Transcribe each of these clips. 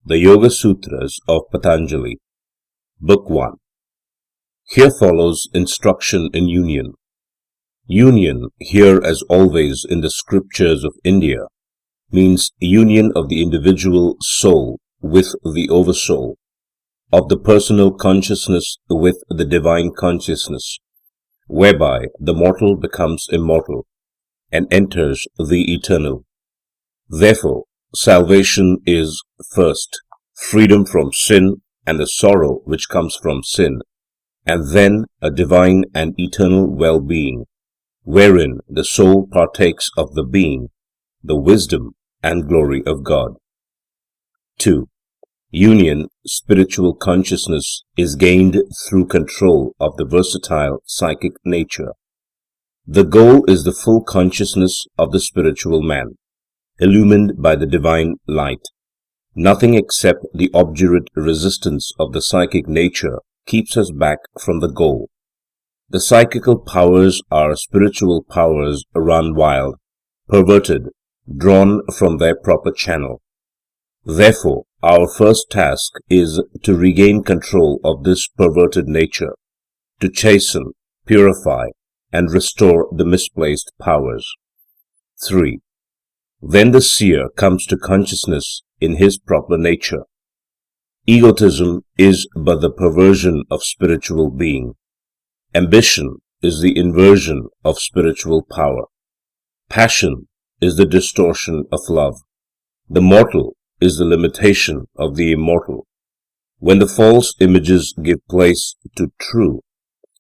The Yoga Sutras of Patanjali, Book 1. Here follows instruction in union. Union, here as always in the scriptures of India, means union of the individual soul with the oversoul, of the personal consciousness with the divine consciousness, whereby the mortal becomes immortal and enters the eternal. Therefore, salvation is first freedom from sin and the sorrow which comes from sin, and then a divine and eternal well-being, wherein the soul partakes of the being, the wisdom and glory of God. 2. Union, spiritual consciousness, is gained through control of the versatile psychic nature. The goal is the full consciousness of the spiritual man, illumined by the divine light. Nothing except the obdurate resistance of the psychic nature keeps us back from the goal. The psychical powers are spiritual powers run wild, perverted, drawn from their proper channel. Therefore, our first task is to regain control of this perverted nature, to chasten, purify, and restore the misplaced powers. 3. Then the seer comes to consciousness in his proper nature. Egotism is but the perversion of spiritual being. Ambition is the inversion of spiritual power. Passion is the distortion of love. The mortal is the limitation of the immortal. When the false images give place to true,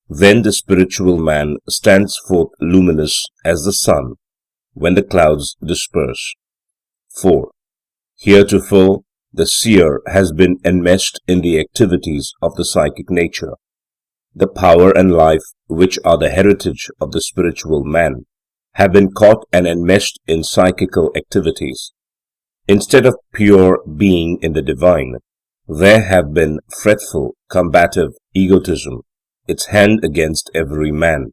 then the spiritual man stands forth luminous as the sun when the clouds disperse. 4. Heretofore, the seer has been enmeshed in the activities of the psychic nature. The power and life, which are the heritage of the spiritual man, have been caught and enmeshed in psychical activities. Instead of pure being in the divine, there have been fretful, combative egotism, its hand against every man.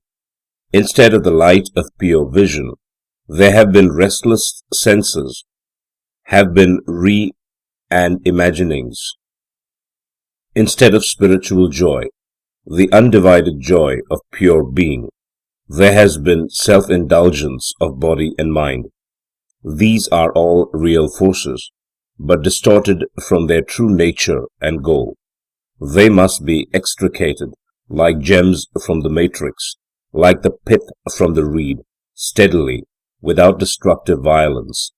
Instead of the light of pure vision, there have been restless senses, have been and imaginings. Instead of spiritual joy, the undivided joy of pure being, there has been self-indulgence of body and mind. These are all real forces, but distorted from their true nature and goal. They must be extricated, like gems from the matrix, like the pith from the reed, steadily, without destructive violence.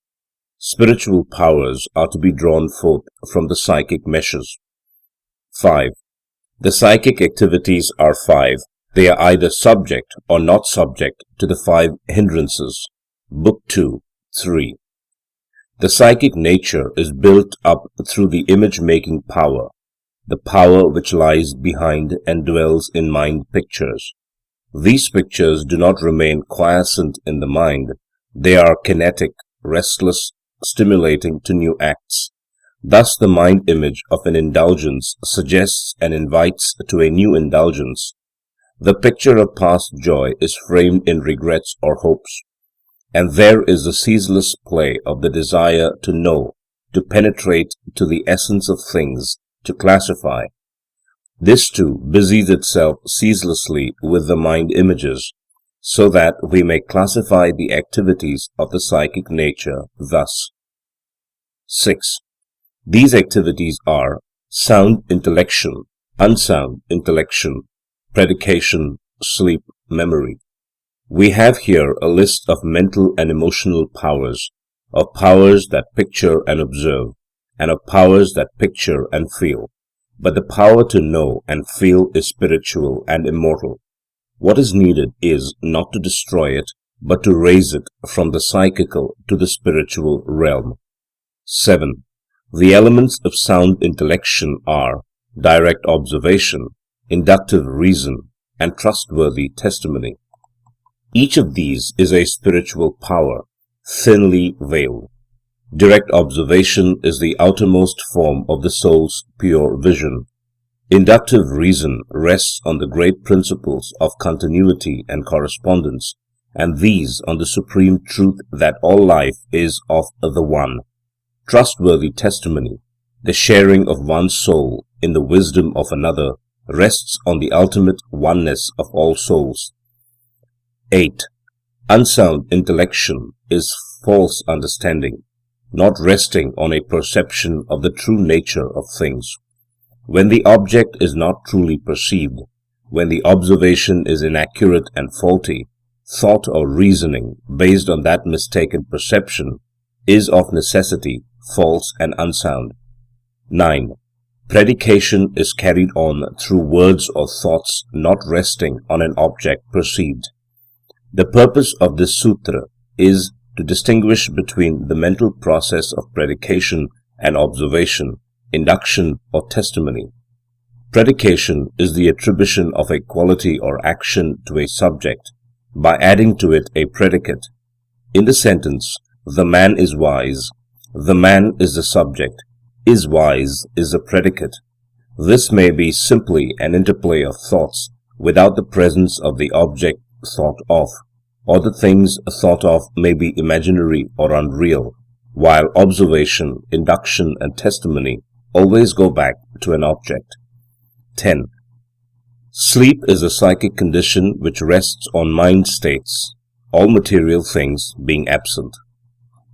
Spiritual powers are to be drawn forth from the psychic meshes. 5. The psychic activities are 5. They are either subject or not subject to the 5 hindrances. Book 2, 3. The psychic nature is built up through the image-making power, the power which lies behind and dwells in mind pictures. These pictures do not remain quiescent in the mind. They are kinetic, restless, stimulating to new acts. Thus the mind image of an indulgence suggests and invites to a new indulgence. The picture of past joy is framed in regrets or hopes. And there is the ceaseless play of the desire to know, to penetrate to the essence of things, to classify. This too busies itself ceaselessly with the mind images, so that we may classify the activities of the psychic nature thus. 6. These activities are sound intellection, unsound intellection, predication, sleep, memory. We have here a list of mental and emotional powers, of powers that picture and observe, and of powers that picture and feel. But the power to know and feel is spiritual and immortal. What is needed is not to destroy it, but to raise it from the psychical to the spiritual realm. 7. The elements of sound intellection are direct observation, inductive reason, and trustworthy testimony. Each of these is a spiritual power, thinly veiled. Direct observation is the outermost form of the soul's pure vision. Inductive reason rests on the great principles of continuity and correspondence, and these on the supreme truth that all life is of the One. Trustworthy testimony The sharing of one's soul in the wisdom of another rests on the ultimate oneness of all souls. 8. Unsound intellection is false understanding, not resting on a perception of the true nature of things. When the object is not truly perceived, when the observation is inaccurate and faulty, thought or reasoning based on that mistaken perception is of necessity false and unsound. 9. Predication is carried on through words or thoughts not resting on an object perceived. The purpose of this sutra is to distinguish between the mental process of predication and observation, induction or testimony. Predication is the attribution of a quality or action to a subject by adding to it a predicate. In the sentence, "The man is wise," the man is the subject, "is wise" is the predicate. This may be simply an interplay of thoughts without the presence of the object thought of, or the things thought of may be imaginary or unreal, while observation, induction and testimony always go back to an object. 10. Sleep is a psychic condition which rests on mind states, all material things being absent.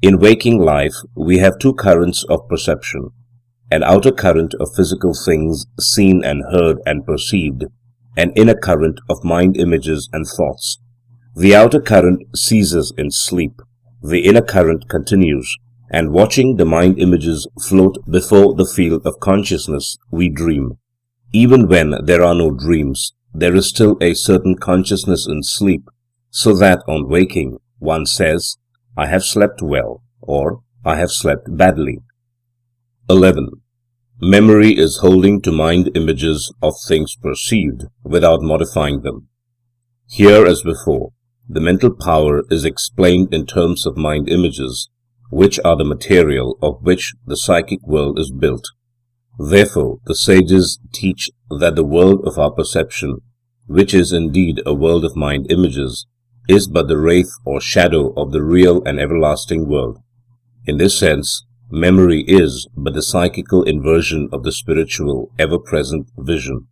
In waking life, we have two currents of perception, an outer current of physical things seen and heard and perceived, an inner current of mind images and thoughts. The outer current ceases in sleep, the inner current continues, and watching the mind images float before the field of consciousness, we dream. Even when there are no dreams, there is still a certain consciousness in sleep, so that on waking, one says, "I have slept well," or "I have slept badly." 11. Memory is holding to mind images of things perceived without modifying them. Here, as before, the mental power is explained in terms of mind images, which are the material of which the psychic world is built. Therefore, the sages teach that the world of our perception, which is indeed a world of mind images, is but the wraith or shadow of the real and everlasting world. In this sense, memory is but the psychical inversion of the spiritual, ever-present vision.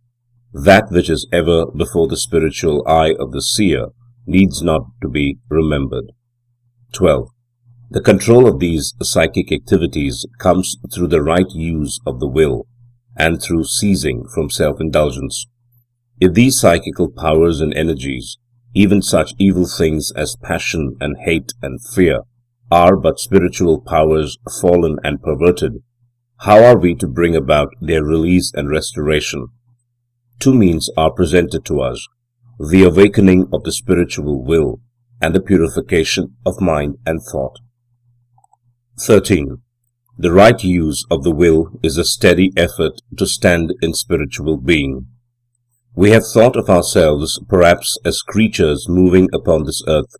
That which is ever before the spiritual eye of the seer needs not to be remembered. 12. The control of these psychic activities comes through the right use of the will, and through ceasing from self-indulgence. If these psychical powers and energies, even such evil things as passion and hate and fear, are but spiritual powers fallen and perverted, how are we to bring about their release and restoration? Two means are presented to us: the awakening of the spiritual will, and the purification of mind and thought. 13. The right use of the will is a steady effort to stand in spiritual being. We have thought of ourselves perhaps as creatures moving upon this earth,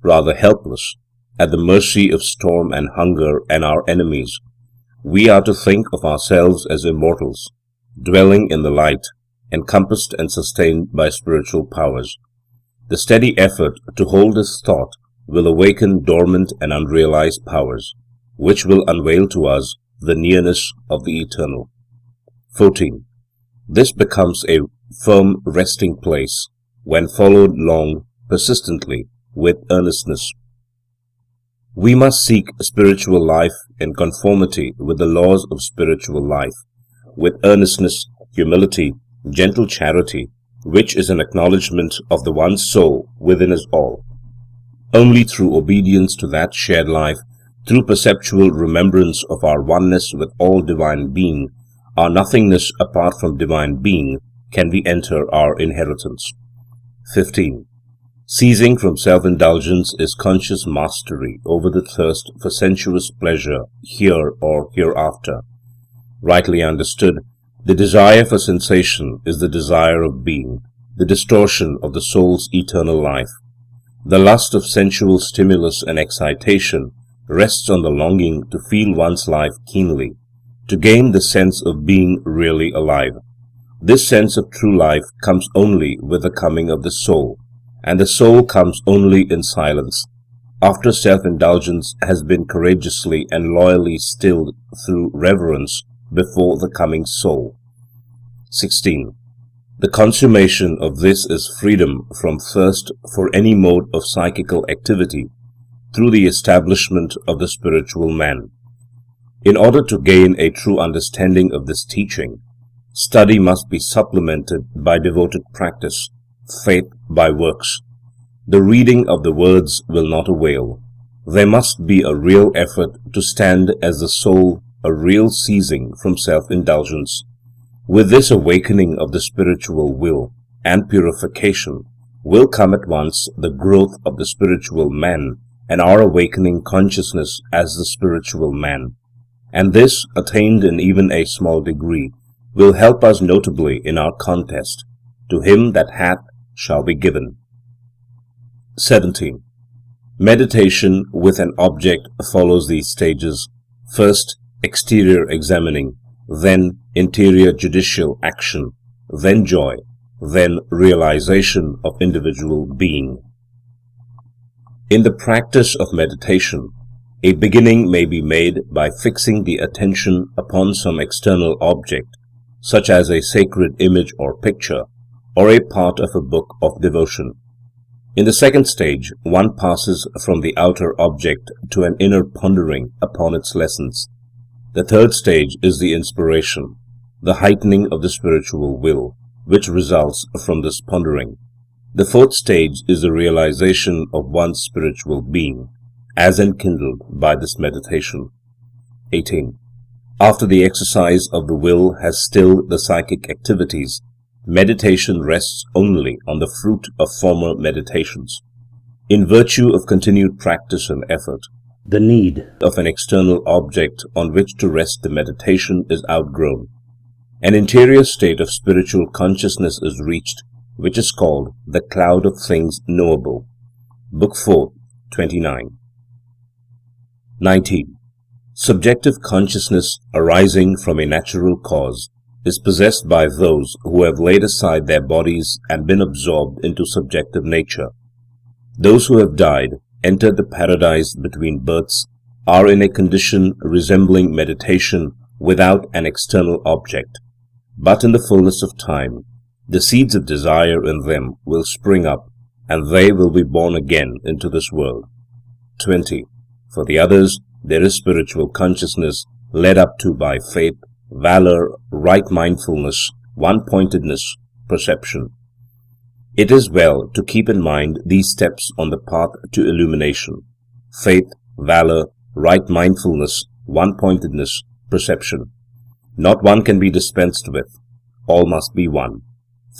rather helpless, at the mercy of storm and hunger and our enemies. We are to think of ourselves as immortals, dwelling in the light, encompassed and sustained by spiritual powers. The steady effort to hold this thought will awaken dormant and unrealized powers, which will unveil to us the nearness of the eternal. 14. This becomes a firm resting place when followed long, persistently, with earnestness. We must seek spiritual life in conformity with the laws of spiritual life, with earnestness, humility, gentle charity, which is an acknowledgment of the one soul within us all. Only through obedience to that shared life, through perceptual remembrance of our oneness with all divine being, our nothingness apart from divine being, can we enter our inheritance. 15. Ceasing from self-indulgence is conscious mastery over the thirst for sensuous pleasure here or hereafter. Rightly understood, the desire for sensation is the desire of being, the distortion of the soul's eternal life. The lust of sensual stimulus and excitation rests on the longing to feel one's life keenly, to gain the sense of being really alive. This sense of true life comes only with the coming of the soul, and the soul comes only in silence, after self-indulgence has been courageously and loyally stilled through reverence before the coming soul. 16. The consummation of this is freedom from thirst for any mode of psychical activity through the establishment of the spiritual man. In order to gain a true understanding of this teaching, study must be supplemented by devoted practice, faith by works. The reading of the words will not avail. There must be a real effort to stand as the soul, a real ceasing from self-indulgence. With this awakening of the spiritual will and purification will come at once the growth of the spiritual man and our awakening consciousness as the spiritual man. And this, attained in even a small degree, will help us notably in our contest. To him that hath shall be given. 17. Meditation with an object follows these stages. First, exterior examining, then interior judicial action, then joy, then realization of individual being. In the practice of meditation, a beginning may be made by fixing the attention upon some external object, such as a sacred image or picture, or a part of a book of devotion. In the second stage, one passes from the outer object to an inner pondering upon its lessons. The third stage is the inspiration, the heightening of the spiritual will, which results from this pondering. The fourth stage is the realization of one's spiritual being, as enkindled by this meditation. 18. After the exercise of the will has stilled the psychic activities, meditation rests only on the fruit of former meditations. In virtue of continued practice and effort, the need of an external object on which to rest the meditation is outgrown. An interior state of spiritual consciousness is reached, which is called the cloud of things knowable. Book 4, 29. 19. Subjective consciousness arising from a natural cause is possessed by those who have laid aside their bodies and been absorbed into subjective nature. Those who have died, entered the paradise between births, are in a condition resembling meditation without an external object. But in the fullness of time, the seeds of desire in them will spring up, and they will be born again into this world. 20. For the others, there is spiritual consciousness led up to by faith, valor, right mindfulness, one-pointedness, perception. It is well to keep in mind these steps on the path to illumination: faith, valor, right mindfulness, one-pointedness, perception. Not one can be dispensed with. All must be one.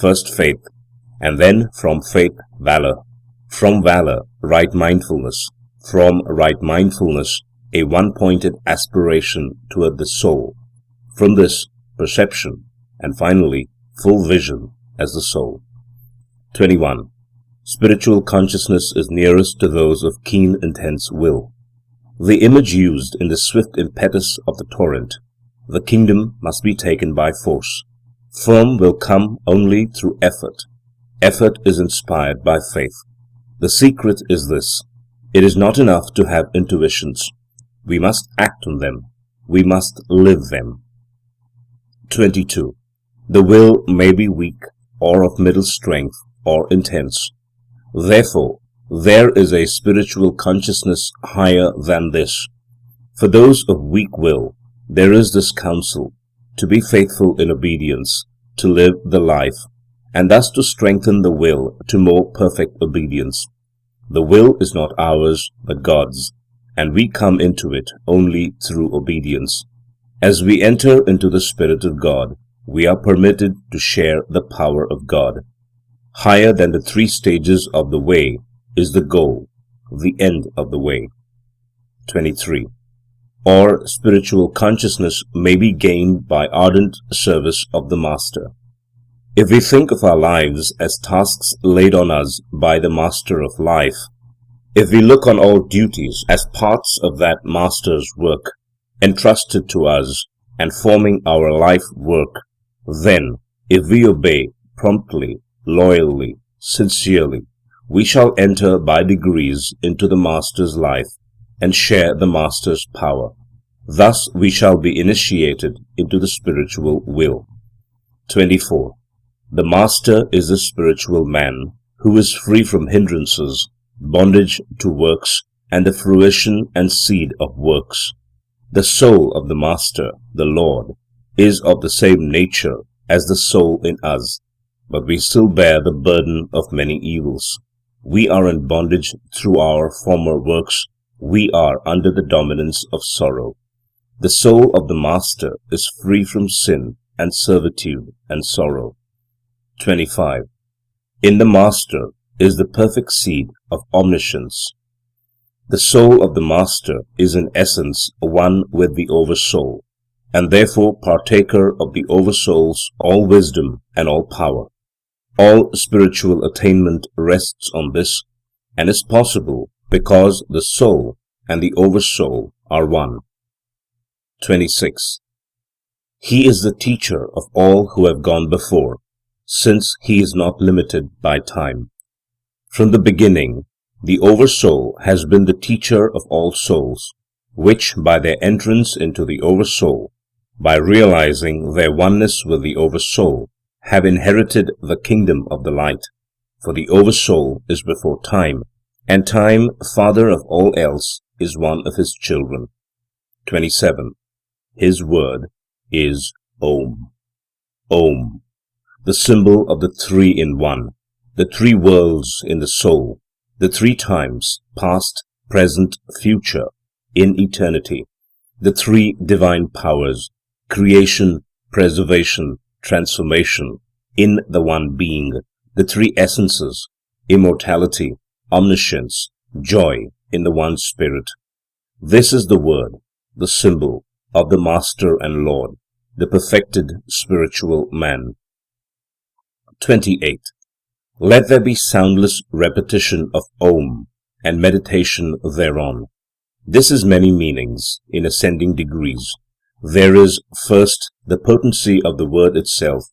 First faith, and then from faith, valor. From valor, right mindfulness. From right mindfulness, a one-pointed aspiration toward the soul. From this, perception, and finally, full vision as the soul. 21. Spiritual consciousness is nearest to those of keen, intense will. The image used in the swift impetus of the torrent. The kingdom must be taken by force. Firm will come only through effort. Effort is inspired by faith. The secret is this: it is not enough to have intuitions. We must act on them. We must live them. 22. The will may be weak, or of middle strength, or intense. Therefore, there is a spiritual consciousness higher than this. For those of weak will, there is this counsel: to be faithful in obedience, to live the life, and thus to strengthen the will to more perfect obedience. The will is not ours, but God's, and we come into it only through obedience. As we enter into the Spirit of God, we are permitted to share the power of God. Higher than the three stages of the way is the goal, the end of the way. 23. Or spiritual consciousness may be gained by ardent service of the Master. If we think of our lives as tasks laid on us by the Master of life, if we look on all duties as parts of that Master's work, entrusted to us and forming our life work, then, if we obey promptly, loyally, sincerely, we shall enter by degrees into the Master's life and share the Master's power. Thus we shall be initiated into the spiritual will. 24. The master is the spiritual man, who is free from hindrances, bondage to works, and the fruition and seed of works. The soul of the master, the Lord, is of the same nature as the soul in us, but we still bear the burden of many evils. We are in bondage through our former works. We are under the dominance of sorrow. The soul of the master is free from sin and servitude and sorrow. 25. In the master is the perfect seed of omniscience. The soul of the master is in essence one with the Oversoul, and therefore partaker of the Oversoul's all wisdom and all power. All spiritual attainment rests on this, and is possible because the soul and the Oversoul are one. 26. He is the teacher of all who have gone before, since he is not limited by time. From the beginning, the Oversoul has been the teacher of all souls, which by their entrance into the Oversoul, by realizing their oneness with the Oversoul, have inherited the kingdom of the light, for the Oversoul is before time, and time, father of all else, is one of his children. 27. His word is Om. Om, the symbol of the three in one, the three worlds in the soul, the three times, past, present, future, in eternity, the three divine powers, creation, preservation, transformation, in the one being, the three essences, immortality, omniscience, joy, in the one spirit. This is the word, the symbol of the Master and Lord, the perfected spiritual man. 28. Let there be soundless repetition of Om and meditation thereon. This has many meanings in ascending degrees. There is, first, the potency of the word itself,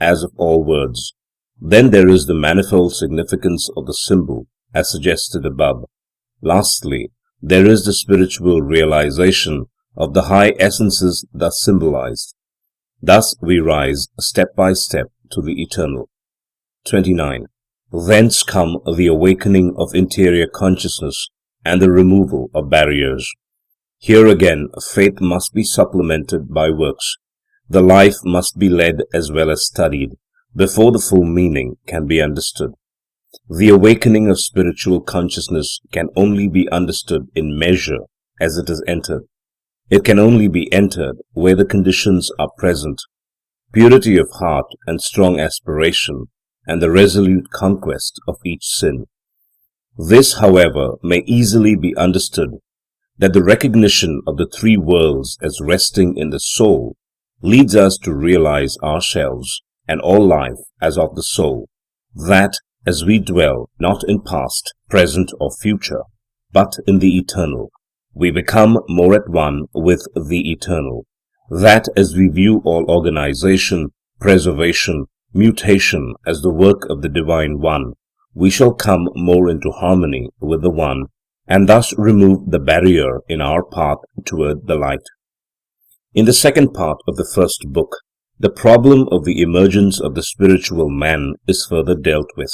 as of all words. Then there is the manifold significance of the symbol, as suggested above. Lastly, there is the spiritual realization of the high essences thus symbolized. Thus we rise step by step to the eternal. 29. Thence come the awakening of interior consciousness and the removal of barriers. Here again faith must be supplemented by works. The life must be led as well as studied, before the full meaning can be understood. The awakening of spiritual consciousness can only be understood in measure as it is entered. It can only be entered where the conditions are present: purity of heart and strong aspiration, and the resolute conquest of each sin. This, however, may easily be understood, that the recognition of the three worlds as resting in the soul leads us to realize ourselves and all life as of the soul, that as we dwell not in past, present, or future, but in the eternal, we become more at one with the eternal, that as we view all organization, preservation, mutation as the work of the Divine One, we shall come more into harmony with the One, and thus remove the barrier in our path toward the light. In the second part of the first book, the problem of the emergence of the spiritual man is further dealt with.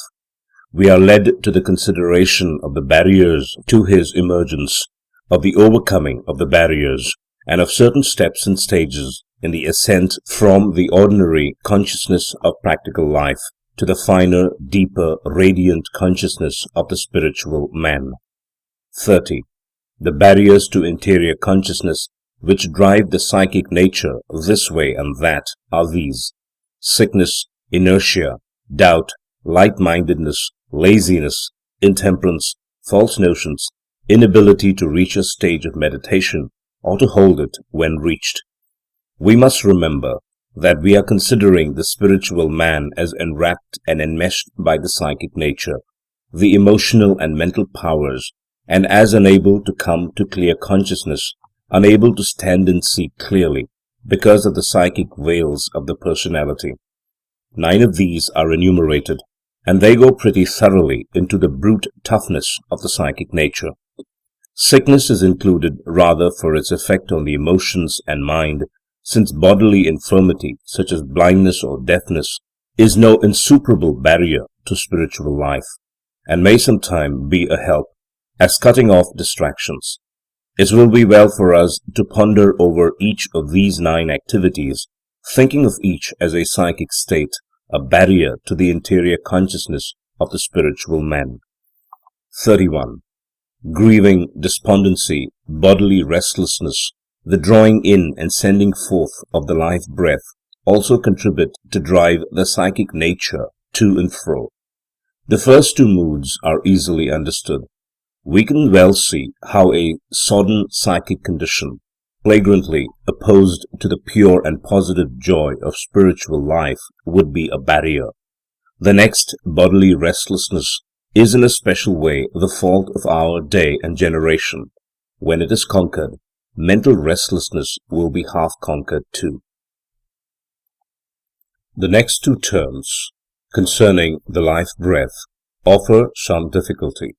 We are led to the consideration of the barriers to his emergence, of the overcoming of the barriers, and of certain steps and stages in the ascent from the ordinary consciousness of practical life to the finer, deeper, radiant consciousness of the spiritual man. 30. The barriers to interior consciousness which drive the psychic nature this way and that are these: sickness, inertia, doubt, light-mindedness, laziness, intemperance, false notions, inability to reach a stage of meditation or to hold it when reached. We must remember that we are considering the spiritual man as enwrapped and enmeshed by the psychic nature, the emotional and mental powers, and as unable to come to clear consciousness, unable to stand and see clearly because of the psychic veils of the personality. 9 of these are enumerated, and they go pretty thoroughly into the brute toughness of the psychic nature. Sickness is included rather for its effect on the emotions and mind, since bodily infirmity, such as blindness or deafness, is no insuperable barrier to spiritual life, and may sometime be a help, as cutting off distractions. It will be well for us to ponder over each of these 9 activities, thinking of each as a psychic state, a barrier to the interior consciousness of the spiritual man. 31. Grieving, despondency, bodily restlessness, the drawing in and sending forth of the life breath also contribute to drive the psychic nature to and fro. The first 2 moods are easily understood. We can well see how a sodden psychic condition, flagrantly opposed to the pure and positive joy of spiritual life, would be a barrier. The next, bodily restlessness, is in a special way the fault of our day and generation. When it is conquered, mental restlessness will be half conquered too. The next 2 terms, concerning the life breath, offer some difficulty.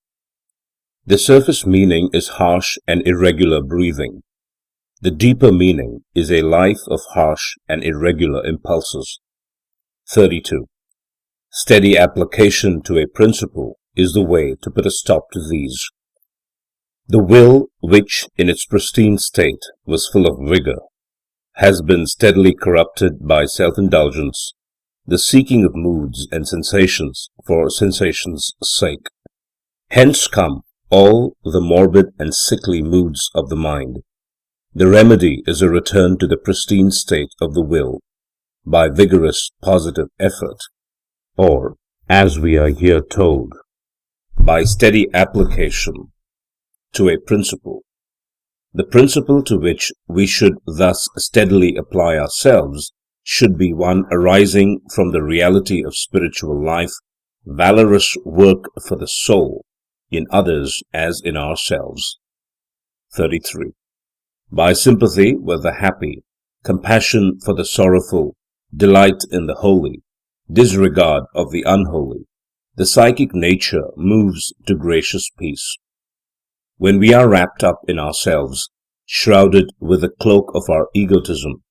The surface meaning is harsh and irregular breathing. The deeper meaning is a life of harsh and irregular impulses. 32. Steady application to a principle is the way to put a stop to these. The will, which in its pristine state was full of vigor, has been steadily corrupted by self-indulgence, the seeking of moods and sensations for sensations' sake. Hence come all the morbid and sickly moods of the mind. The remedy is a return to the pristine state of the will, by vigorous positive effort, or, as we are here told, by steady application to a principle. The principle to which we should thus steadily apply ourselves should be one arising from the reality of spiritual life, valorous work for the soul, in others as in ourselves. 33. By sympathy with the happy, compassion for the sorrowful, delight in the holy, disregard of the unholy, the psychic nature moves to gracious peace. When we are wrapped up in ourselves, shrouded with the cloak of our egotism,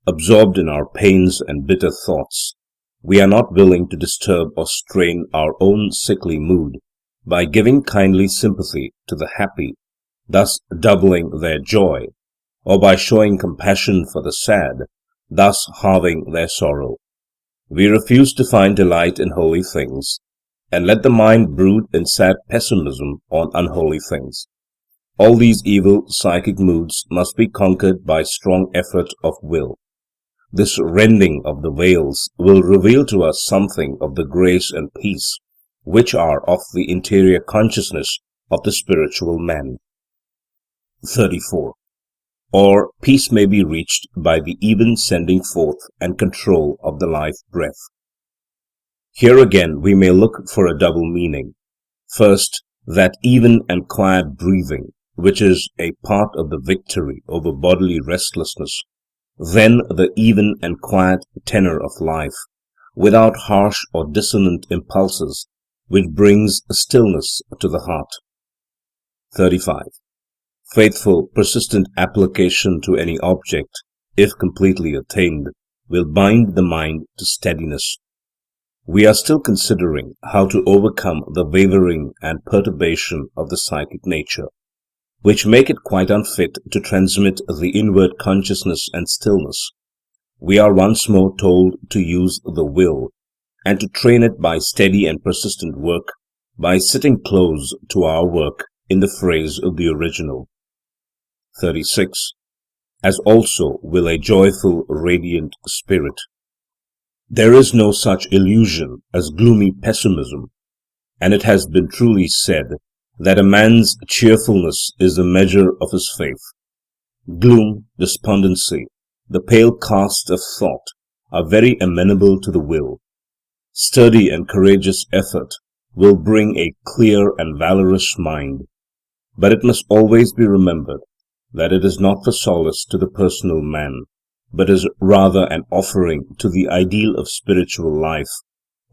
absorbed in our pains and bitter thoughts, we are not willing to disturb or strain our own sickly mood by giving kindly sympathy to the happy, thus doubling their joy, or by showing compassion for the sad, thus halving their sorrow. We refuse to find delight in holy things, and let the mind brood in sad pessimism on unholy things. All these evil psychic moods must be conquered by strong effort of will. This rending of the veils will reveal to us something of the grace and peace which are of the interior consciousness of the spiritual man. 34. Or peace may be reached by the even sending forth and control of the life breath. Here again we may look for a double meaning. First, that even and quiet breathing, which is a part of the victory over bodily restlessness. Then the even and quiet tenor of life, without harsh or dissonant impulses, which brings stillness to the heart. 35. Faithful, persistent application to any object, if completely attained, will bind the mind to steadiness. We are still considering how to overcome the wavering and perturbation of the psychic nature, which make it quite unfit to transmit the inward consciousness and stillness. We are once more told to use the will, and to train it by steady and persistent work, by sitting close to our work, in the phrase of the original. 36. As also will a joyful, radiant spirit. There is no such illusion as gloomy pessimism, and it has been truly said that a man's cheerfulness is the measure of his faith. Gloom, despondency, the pale cast of thought, are very amenable to the will. Sturdy and courageous effort will bring a clear and valorous mind, but it must always be remembered that it is not for solace to the personal man, but is rather an offering to the ideal of spiritual life,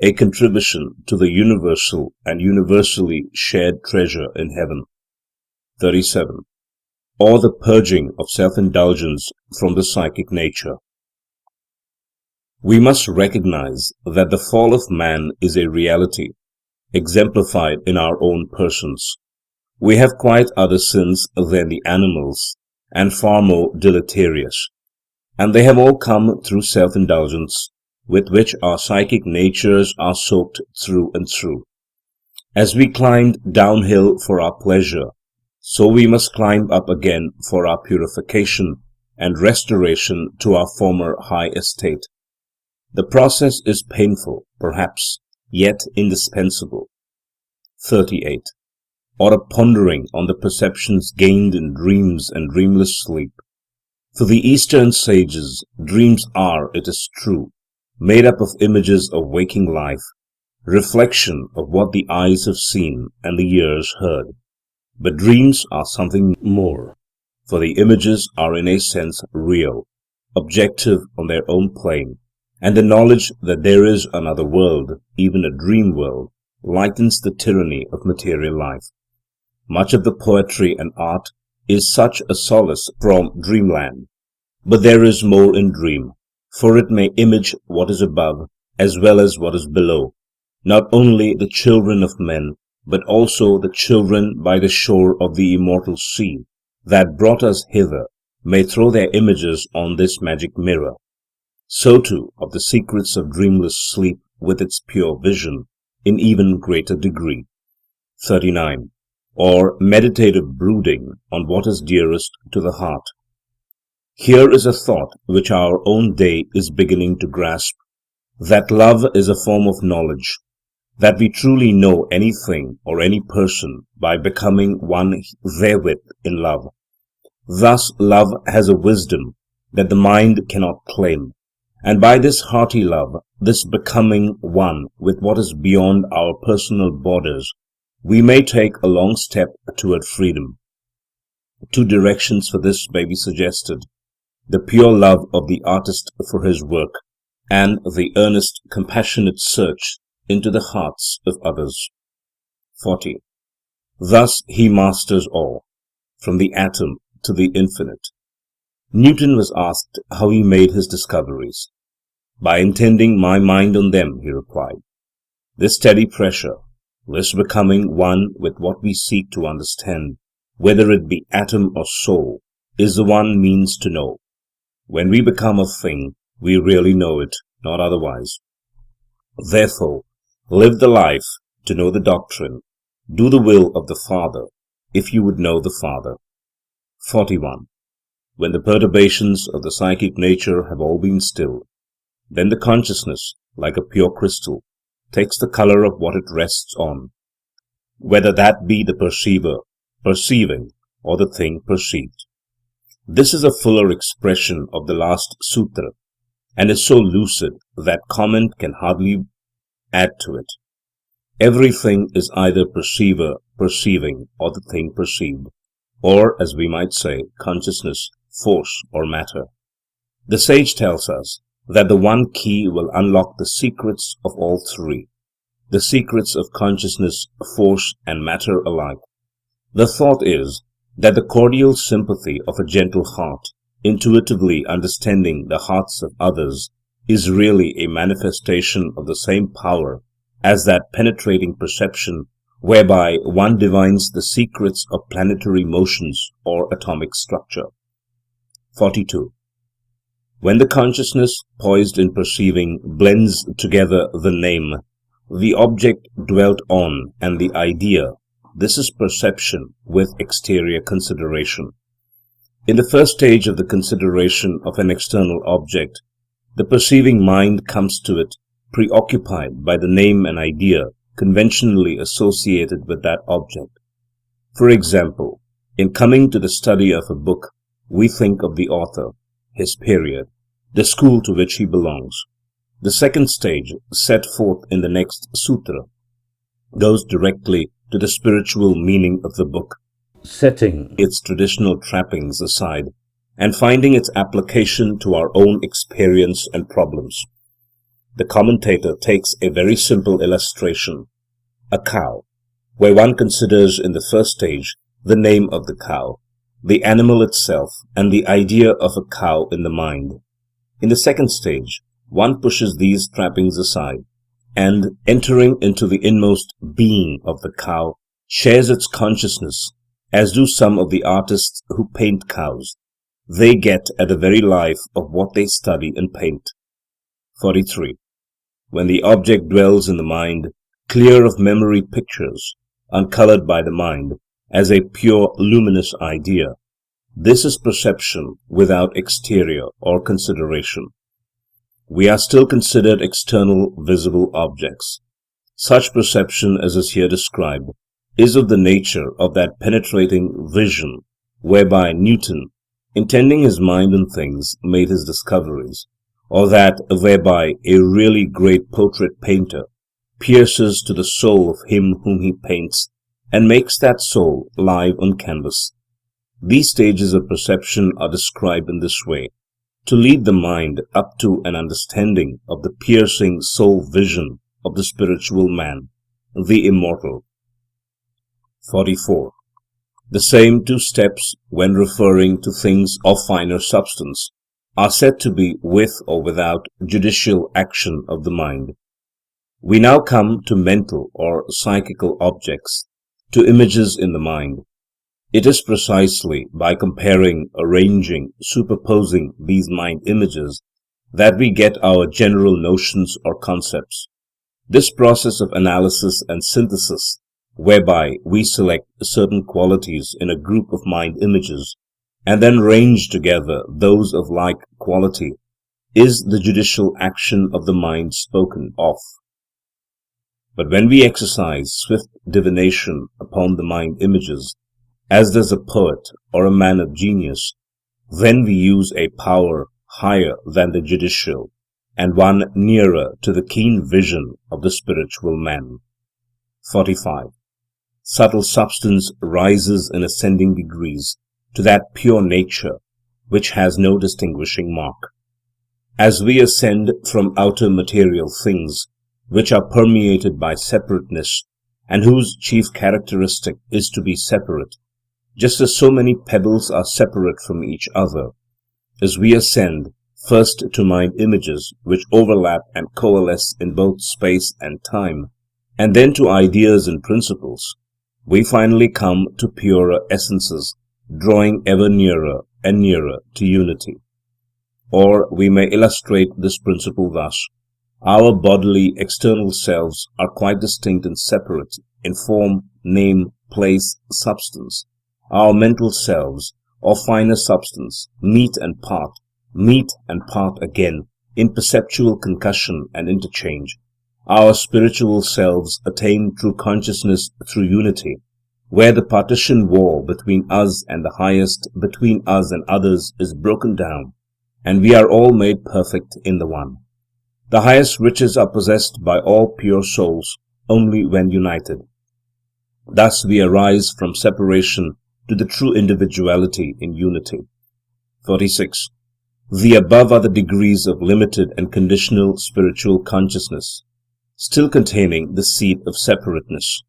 a contribution to the universal and universally shared treasure in heaven. 37. Or the purging of self-indulgence from the psychic nature. We must recognize that the fall of man is a reality, exemplified in our own persons. We have quite other sins than the animals, and far more deleterious, and they have all come through self-indulgence, with which our psychic natures are soaked through and through. As we climbed downhill for our pleasure, so we must climb up again for our purification and restoration to our former high estate. The process is painful, perhaps, yet indispensable. 38. Or a pondering on the perceptions gained in dreams and dreamless sleep. For the Eastern sages, dreams are, it is true, made up of images of waking life, reflection of what the eyes have seen and the ears heard. But dreams are something more, for the images are in a sense real, objective on their own plane, and the knowledge that there is another world, even a dream world, lightens the tyranny of material life. Much of the poetry and art is such a solace from dreamland. But there is more in dream, for it may image what is above as well as what is below, not only the children of men, but also the children by the shore of the immortal sea that brought us hither may throw their images on this magic mirror. So too of the secrets of dreamless sleep with its pure vision, in even greater degree. 39. Or meditative brooding on what is dearest to the heart. Here is a thought which our own day is beginning to grasp, that love is a form of knowledge, that we truly know anything or any person by becoming one therewith in love. Thus love has a wisdom that the mind cannot claim, and by this hearty love, this becoming one with what is beyond our personal borders, we may take a long step toward freedom. Two directions for this may be suggested: the pure love of the artist for his work, and the earnest, compassionate search into the hearts of others. 40. Thus he masters all, from the atom to the infinite. Newton was asked how he made his discoveries. By intending my mind on them, he replied. This steady pressure, this becoming one with what we seek to understand, whether it be atom or soul, is the one means to know. When we become a thing, we really know it, not otherwise. Therefore, live the life to know the doctrine, do the will of the Father, if you would know the Father. 41. When the perturbations of the psychic nature have all been stilled, then the consciousness, like a pure crystal, takes the color of what it rests on, whether that be the perceiver, perceiving, or the thing perceived. This is a fuller expression of the last sutra, and is so lucid that comment can hardly add to it. Everything is either perceiver, perceiving, or the thing perceived, or, as we might say, consciousness, force, or matter. The sage tells us that the one key will unlock the secrets of all three, the secrets of consciousness, force, and matter alike. The thought is that the cordial sympathy of a gentle heart, intuitively understanding the hearts of others, is really a manifestation of the same power as that penetrating perception whereby one divines the secrets of planetary motions or atomic structure. 42. When the consciousness, poised in perceiving, blends together the name, the object dwelt on, and the idea, this is perception with exterior consideration. In the first stage of the consideration of an external object, the perceiving mind comes to it preoccupied by the name and idea conventionally associated with that object. For example, in coming to the study of a book, we think of the author, his period, the school to which he belongs. The second stage, set forth in the next sutra, goes directly to the spiritual meaning of the book, setting its traditional trappings aside and finding its application to our own experience and problems. The commentator takes a very simple illustration, a cow, where one considers in the first stage the name of the cow, the animal itself, and the idea of a cow in the mind. In the second stage, one pushes these trappings aside, and, entering into the inmost being of the cow, shares its consciousness, as do some of the artists who paint cows. They get at the very life of what they study and paint. 43. When the object dwells in the mind, clear of memory pictures, uncolored by the mind, as a pure luminous idea, this is perception without exterior or consideration. We are still considered external visible objects. Such perception as is here described is of the nature of that penetrating vision whereby Newton, intending his mind in things, made his discoveries, or that whereby a really great portrait painter pierces to the soul of him whom he paints and makes that soul live on canvas. These stages of perception are described in this way, to lead the mind up to an understanding of the piercing soul vision of the spiritual man, the immortal. 44. The same two steps, when referring to things of finer substance, are said to be with or without judicial action of the mind. We now come to mental or psychical objects, to images in the mind. It is precisely by comparing, arranging, superposing these mind images that we get our general notions or concepts. This process of analysis and synthesis, whereby we select certain qualities in a group of mind images, and then range together those of like quality, is the judicial action of the mind spoken of. But when we exercise swift divination upon the mind images, as does a poet or a man of genius, then we use a power higher than the judicial, and one nearer to the keen vision of the spiritual man. 45. Subtle substance rises in ascending degrees to that pure nature which has no distinguishing mark. As we ascend from outer material things, which are permeated by separateness, and whose chief characteristic is to be separate, just as so many pebbles are separate from each other, as we ascend first to mind images which overlap and coalesce in both space and time, and then to ideas and principles, we finally come to purer essences, drawing ever nearer and nearer to unity. Or we may illustrate this principle thus. Our bodily external selves are quite distinct and separate in form, name, place, substance. Our mental selves, or finer substance, meet and part again in perceptual concussion and interchange. Our spiritual selves attain true consciousness through unity, where the partition wall between us and the highest, between us and others, is broken down, and we are all made perfect in the one. The highest riches are possessed by all pure souls only when united. Thus we arise from separation to the true individuality in unity. 46. The above are the degrees of limited and conditional spiritual consciousness, still containing the seed of separateness.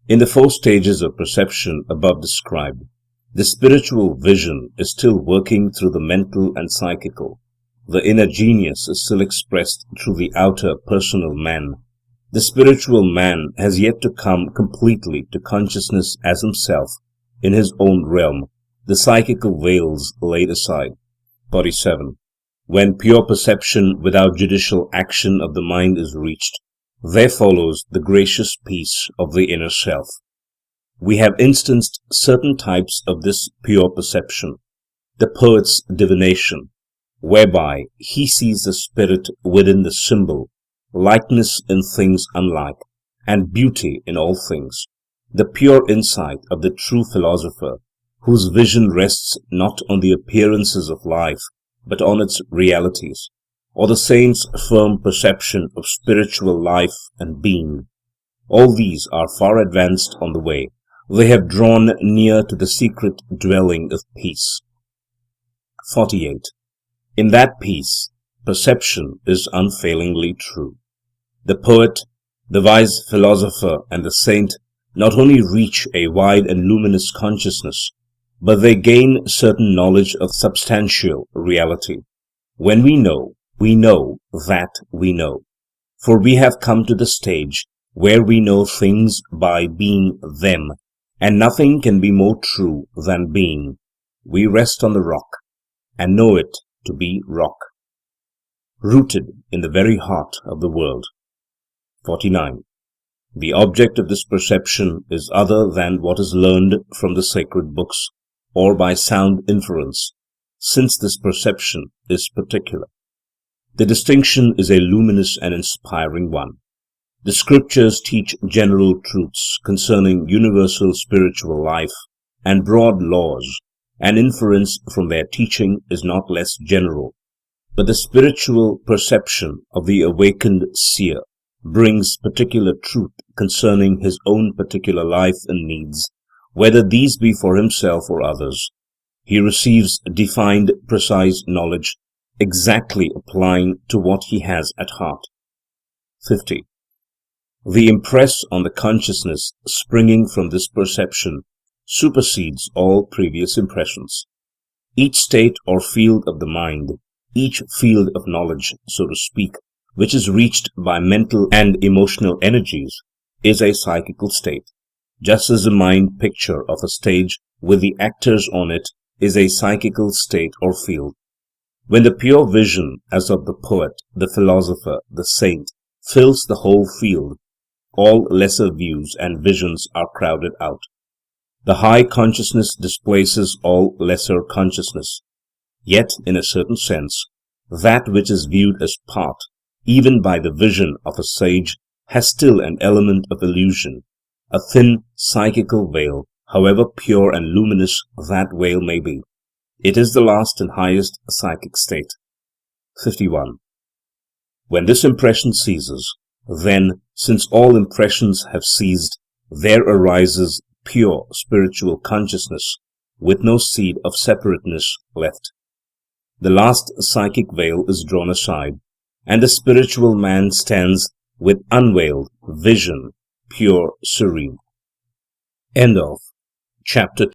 In the 4 stages of perception above described, the spiritual vision is still working through the mental and psychical. The inner genius is still expressed through the outer personal man. The spiritual man has yet to come completely to consciousness as himself in his own realm, the psychical veils laid aside. 47. When pure perception without judicial action of the mind is reached, there follows the gracious peace of the inner self. We have instanced certain types of this pure perception. The poet's divination, whereby he sees the spirit within the symbol, likeness in things unlike, and beauty in all things. The pure insight of the true philosopher, whose vision rests not on the appearances of life, but on its realities, or the saint's firm perception of spiritual life and being. All these are far advanced on the way. They have drawn near to the secret dwelling of peace. 48. In that peace, perception is unfailingly true. The poet, the wise philosopher, and the saint not only reach a wide and luminous consciousness, but they gain certain knowledge of substantial reality. When we know that we know. For we have come to the stage where we know things by being them, and nothing can be more true than being. We rest on the rock, and know it to be rock, rooted in the very heart of the world. 49. The object of this perception is other than what is learned from the sacred books, or by sound inference, since this perception is particular. The distinction is a luminous and inspiring one. The scriptures teach general truths concerning universal spiritual life and broad laws, and inference from their teaching is not less general. But the spiritual perception of the awakened seer brings particular truth concerning his own particular life and needs, whether these be for himself or others. He receives defined, precise knowledge, exactly applying to what he has at heart. 50. The impress on the consciousness springing from this perception supersedes all previous impressions. Each state or field of the mind, each field of knowledge, so to speak, which is reached by mental and emotional energies, is a psychical state, just as the mind picture of a stage with the actors on it is a psychical state or field. When the pure vision, as of the poet, the philosopher, the saint, fills the whole field, all lesser views and visions are crowded out. The high consciousness displaces all lesser consciousness. Yet, in a certain sense, that which is viewed as part, even by the vision of a sage, has still an element of illusion, a thin psychical veil, however pure and luminous that veil may be. It is the last and highest psychic state. 51. When this impression ceases, then, since all impressions have ceased, there arises pure spiritual consciousness, with no seed of separateness left. The last psychic veil is drawn aside, and the spiritual man stands with unveiled vision, pure, serene. End of chapter